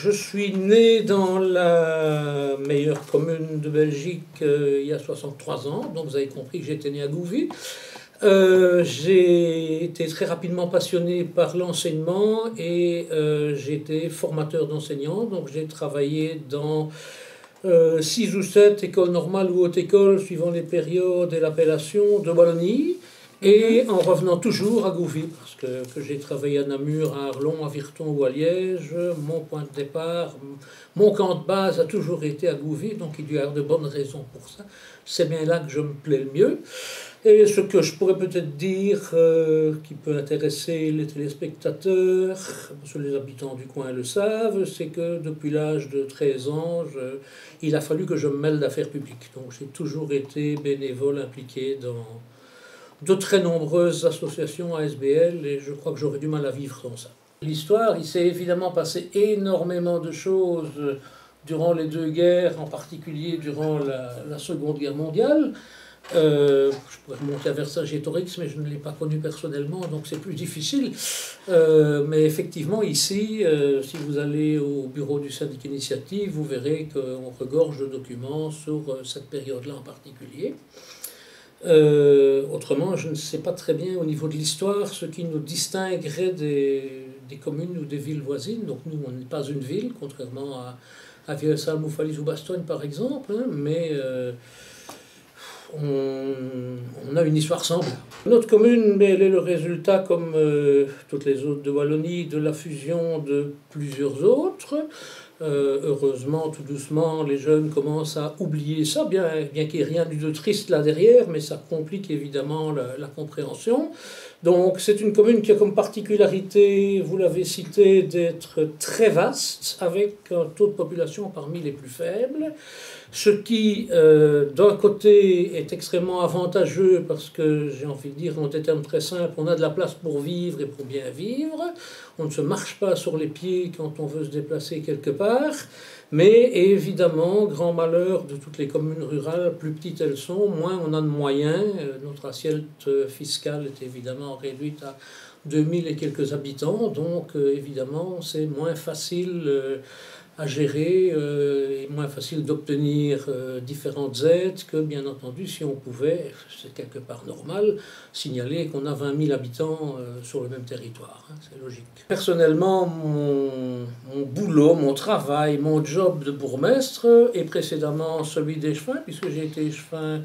je suis né dans la meilleure commune de Belgique il y a 63 ans, donc vous avez compris que j'étais né à Gouvy. J'ai été très rapidement passionné par l'enseignement et j'ai été formateur d'enseignants, donc j'ai travaillé dans 6 ou 7 écoles normales ou hautes écoles, suivant les périodes et l'appellation de Wallonie. Et en revenant toujours à Gouvy, parce que j'ai travaillé à Namur, à Arlon, à Virton ou à Liège, mon point de départ, mon camp de base a toujours été à Gouvy, donc il y a de bonnes raisons pour ça. C'est bien là que je me plais le mieux. Et ce que je pourrais peut-être dire, qui peut intéresser les téléspectateurs, parce que les habitants du coin le savent, c'est que depuis l'âge de 13 ans, il a fallu que je me mêle d'affaires publiques. Donc j'ai toujours été bénévole impliqué dans de très nombreuses associations ASBL et je crois que j'aurais du mal à vivre sans ça. L'histoire, il s'est évidemment passé énormément de choses durant les deux guerres, en particulier durant la Seconde Guerre mondiale. Je pourrais remonter à Vercingétorix, mais je ne l'ai pas connu personnellement, donc c'est plus difficile. Mais effectivement, ici, si vous allez au bureau du syndicat Initiative, vous verrez qu'on regorge de documents sur cette période-là en particulier. Autrement, je ne sais pas très bien au niveau de l'histoire ce qui nous distinguerait des communes ou des villes voisines. Donc nous, on n'est pas une ville, contrairement à Vieux-Salm, Mouffalis ou Bastogne par exemple, hein, mais on a une histoire semblable. Notre commune, elle est le résultat, comme toutes les autres de Wallonie, de la fusion de plusieurs autres. Heureusement, tout doucement, les jeunes commencent à oublier ça, bien qu'il n'y ait rien de triste là derrière, mais ça complique évidemment la compréhension. Donc c'est une commune qui a comme particularité, vous l'avez cité, d'être très vaste, avec un taux de population parmi les plus faibles, ce qui, d'un côté, est extrêmement avantageux parce que, j'ai envie de dire, en des termes très simples, on a de la place pour vivre et pour bien vivre. On ne se marche pas sur les pieds quand on veut se déplacer quelque part. Mais évidemment, grand malheur de toutes les communes rurales, plus petites elles sont, moins on a de moyens. Notre assiette fiscale est évidemment réduite à 2000 et quelques habitants. Donc, évidemment, c'est moins facile à gérer et moins facile d'obtenir différentes aides que, bien entendu, si on pouvait, c'est quelque part normal, signaler qu'on a 20 000 habitants sur le même territoire. Hein, c'est logique. Personnellement, mon boulot, mon travail, mon job de bourgmestre et précédemment celui d'échevin, puisque j'ai été échevin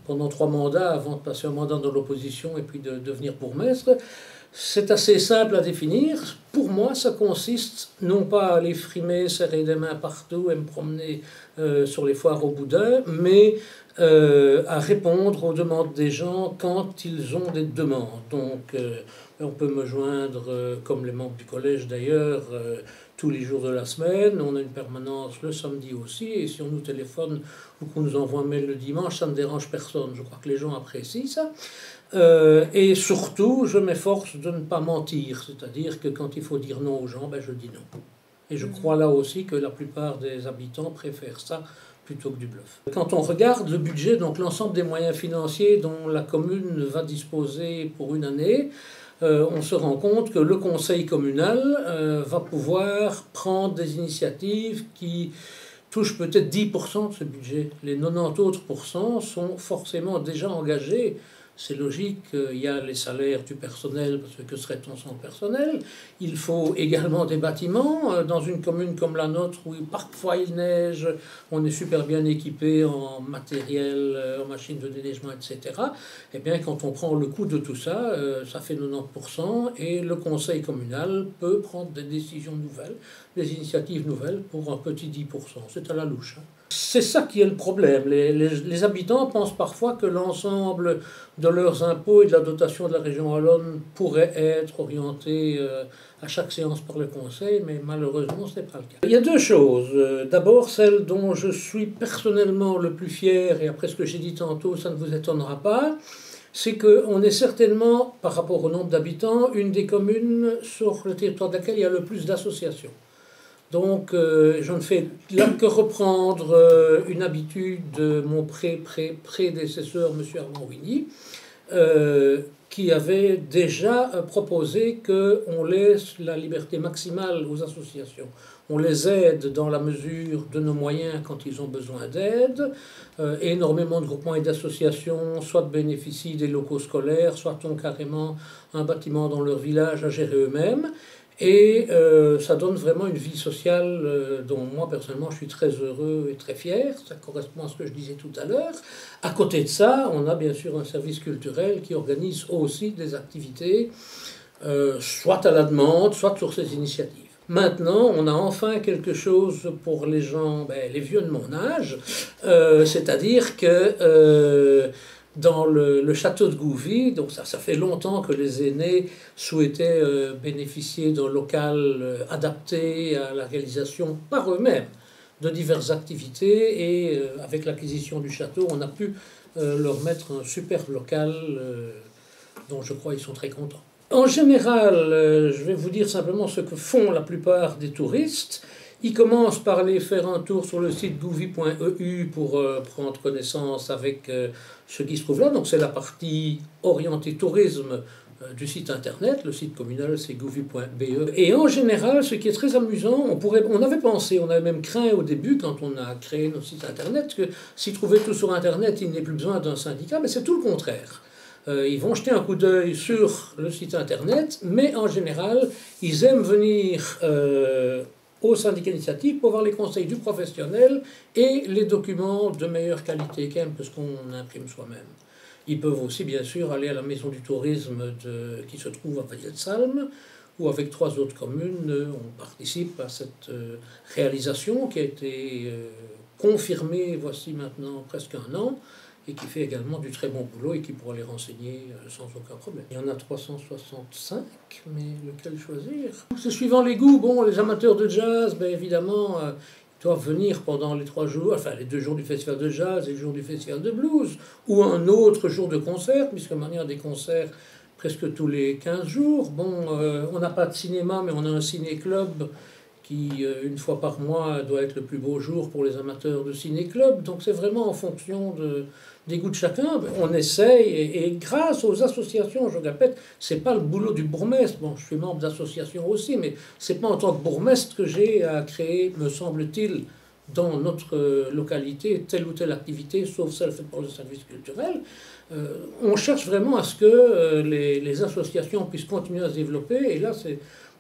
pendant 3 mandats avant de passer un mandat dans l'opposition et puis de devenir bourgmestre. C'est assez simple à définir. Pour moi, ça consiste non pas à aller frimer, serrer des mains partout et me promener sur les foires au boudin, mais à répondre aux demandes des gens quand ils ont des demandes. Donc, on peut me joindre, comme les membres du collège d'ailleurs, tous les jours de la semaine. On a une permanence le samedi aussi. Et si on nous téléphone ou qu'on nous envoie un mail le dimanche, ça ne dérange personne. Je crois que les gens apprécient ça. Et surtout, je m'efforce de ne pas mentir. C'est-à-dire que quand il faut dire non aux gens, ben je dis non. Et je crois là aussi que la plupart des habitants préfèrent ça plutôt que du bluff. Quand on regarde le budget, donc l'ensemble des moyens financiers dont la commune va disposer pour une année, on se rend compte que le conseil communal va pouvoir prendre des initiatives qui touchent peut-être 10% de ce budget. Les 90 autres pourcents sont forcément déjà engagés. C'est logique, il y a les salaires du personnel, parce que serait-on sans personnel? Il faut également des bâtiments. Dans une commune comme la nôtre, où parfois il neige, on est super bien équipé en matériel, en machines de déneigement, etc. Eh bien, quand on prend le coût de tout ça, ça fait 90%, et le conseil communal peut prendre des décisions nouvelles, des initiatives nouvelles pour un petit 10%. C'est à la louche, hein. C'est ça qui est le problème. Les habitants pensent parfois que l'ensemble de leurs impôts et de la dotation de la région wallonne pourrait être orienté à chaque séance par le conseil, mais malheureusement ce n'est pas le cas. Il y a 2 choses. D'abord, celle dont je suis personnellement le plus fier, et après ce que j'ai dit tantôt, ça ne vous étonnera pas, c'est qu'on est certainement, par rapport au nombre d'habitants, une des communes sur le territoire de laquelle il y a le plus d'associations. Donc, je ne fais là que reprendre une habitude de mon prédécesseur, M. Armand Wigny, qui avait déjà proposé qu'on laisse la liberté maximale aux associations. On les aide dans la mesure de nos moyens quand ils ont besoin d'aide. Énormément de groupements et d'associations soit bénéficient des locaux scolaires, soit ont carrément un bâtiment dans leur village à gérer eux-mêmes. Et ça donne vraiment une vie sociale dont moi personnellement je suis très heureux et très fier. Ça correspond à ce que je disais tout à l'heure. À côté de ça, on a bien sûr un service culturel qui organise aussi des activités, soit à la demande, soit sur ses initiatives. Maintenant, on a enfin quelque chose pour les gens, les vieux de mon âge, c'est-à-dire que dans le château de Gouvy, donc ça fait longtemps que les aînés souhaitaient bénéficier d'un local adapté à la réalisation par eux-mêmes de diverses activités, et avec l'acquisition du château, on a pu leur mettre un superbe local dont je crois ils sont très contents. En général, je vais vous dire simplement ce que font la plupart des touristes. Ils commencent par aller faire un tour sur le site gouvy.eu pour prendre connaissance avec ce qui se trouve là. Donc c'est la partie orientée tourisme du site internet. Le site communal c'est gouvy.be. Et en général, ce qui est très amusant, on avait pensé, on avait même craint au début quand on a créé nos sites internet que s'ils trouvaient tout sur internet, il n'y ait plus besoin d'un syndicat, mais c'est tout le contraire. Ils vont jeter un coup d'œil sur le site internet, mais en général, ils aiment venir au syndicat d'initiative pour voir les conseils du professionnel et les documents de meilleure qualité quand même que ce qu'on imprime soi-même. Ils peuvent aussi bien sûr aller à la maison du tourisme qui se trouve à Valier-de-Salm, où avec 3 autres communes, on participe à cette réalisation qui a été confirmée voici maintenant presque un an, et qui fait également du très bon boulot et qui pourra les renseigner sans aucun problème. Il y en a 365, mais lequel choisir? C'est suivant les goûts. Bon, les amateurs de jazz, évidemment, ils doivent venir pendant les 3 jours, enfin les 2 jours du festival de jazz et le jour du festival de blues, ou un autre jour de concert, puisque maintenant il y a des concerts presque tous les 15 jours. Bon, on n'a pas de cinéma, mais on a un ciné-club qui, une fois par mois, doit être le plus beau jour pour les amateurs de ciné-club. Donc c'est vraiment en fonction des goûts de chacun. On essaye, et grâce aux associations, je répète, c'est pas le boulot du bourgmestre. Bon, je suis membre d'association aussi, mais c'est pas en tant que bourgmestre que j'ai à créer, me semble-t-il, dans notre localité, telle ou telle activité, sauf celle faite par le service culturel. On cherche vraiment à ce que les associations puissent continuer à se développer, et là,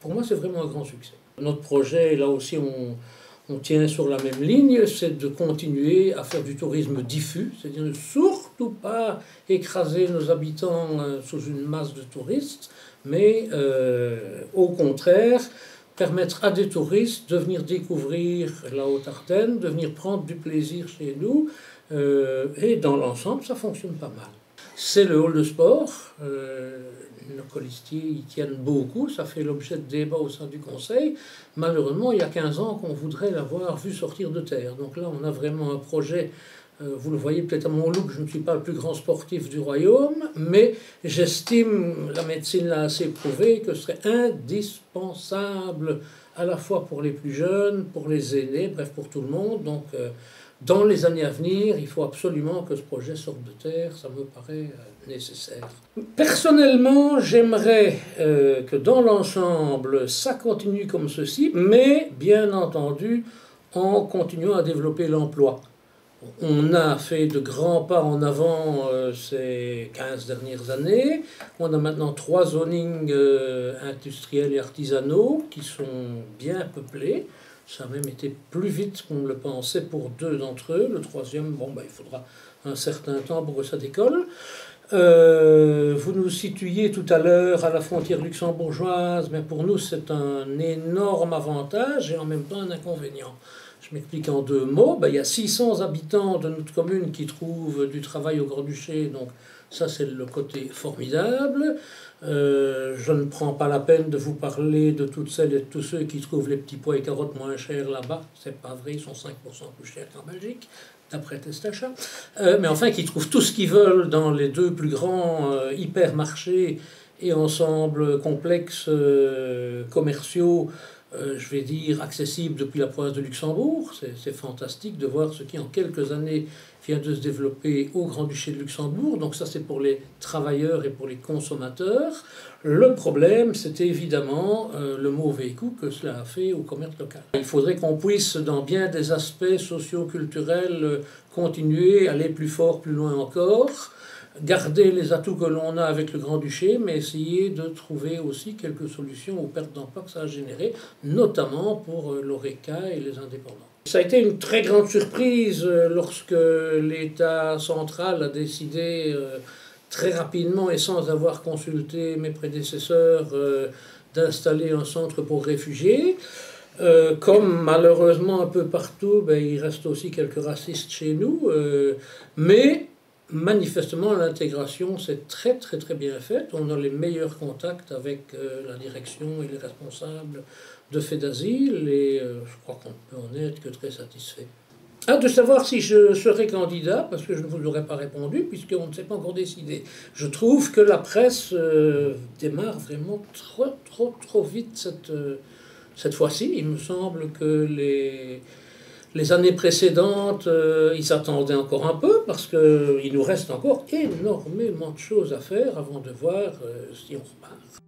pour moi, c'est vraiment un grand succès. Notre projet, là aussi, on tient sur la même ligne, c'est de continuer à faire du tourisme diffus, c'est-à-dire ne surtout pas écraser nos habitants sous une masse de touristes, mais au contraire, permettre à des touristes de venir découvrir la Haute-Ardenne, de venir prendre du plaisir chez nous, et dans l'ensemble, ça fonctionne pas mal. C'est le hall de sport. Nos colistiers y tiennent beaucoup, ça fait l'objet de débats au sein du conseil. Malheureusement, il y a 15 ans qu'on voudrait l'avoir vu sortir de terre. Donc là, on a vraiment un projet, vous le voyez peut-être à mon look, je ne suis pas le plus grand sportif du royaume, mais j'estime, la médecine l'a assez prouvé, que ce serait indispensable à la fois pour les plus jeunes, pour les aînés, bref, pour tout le monde. Donc, dans les années à venir, il faut absolument que ce projet sorte de terre, ça me paraît nécessaire. Personnellement, j'aimerais que dans l'ensemble, ça continue comme ceci, mais bien entendu, en continuant à développer l'emploi. On a fait de grands pas en avant ces 15 dernières années. On a maintenant 3 zonings industriels et artisanaux qui sont bien peuplés. Ça a même été plus vite qu'on le pensait pour 2 d'entre eux. Le 3e, il faudra un certain temps pour que ça décolle. Vous nous situiez tout à l'heure à la frontière luxembourgeoise, mais pour nous c'est un énorme avantage et en même temps un inconvénient. Je m'explique en 2 mots. Il y a 600 habitants de notre commune qui trouvent du travail au Grand-Duché, donc ça c'est le côté formidable. Je ne prends pas la peine de vous parler de toutes celles et de tous ceux qui trouvent les petits pois et carottes moins chers là-bas. C'est pas vrai, ils sont 5% plus chers qu'en Belgique, d'après Testachat. Mais enfin, qui trouvent tout ce qu'ils veulent dans les 2 plus grands hypermarchés et ensembles complexes commerciaux je vais dire, accessible depuis la province de Luxembourg. C'est fantastique de voir ce qui, en quelques années, vient de se développer au Grand-Duché de Luxembourg. Donc ça, c'est pour les travailleurs et pour les consommateurs. Le problème, c'était évidemment le mauvais coup que cela a fait au commerce local. Il faudrait qu'on puisse, dans bien des aspects socio-culturels, continuer, aller plus fort, plus loin encore, garder les atouts que l'on a avec le Grand-Duché, mais essayer de trouver aussi quelques solutions aux pertes d'emploi que ça a générées, notamment pour l'ORECA et les indépendants. Ça a été une très grande surprise lorsque l'État central a décidé très rapidement et sans avoir consulté mes prédécesseurs d'installer un centre pour réfugiés. Comme malheureusement un peu partout, il reste aussi quelques racistes chez nous, mais manifestement l'intégration s'est très bien faite. On a les meilleurs contacts avec la direction et les responsables de faits d'asile et je crois qu'on peut en être que très satisfait. De savoir si je serai candidat, parce que je ne vous l'aurais pas répondu, puisqu'on ne s'est pas encore décidé. Je trouve que la presse démarre vraiment trop vite cette fois-ci. Il me semble que les années précédentes, ils s'attendaient encore un peu, parce qu'il nous reste encore énormément de choses à faire avant de voir si on repart.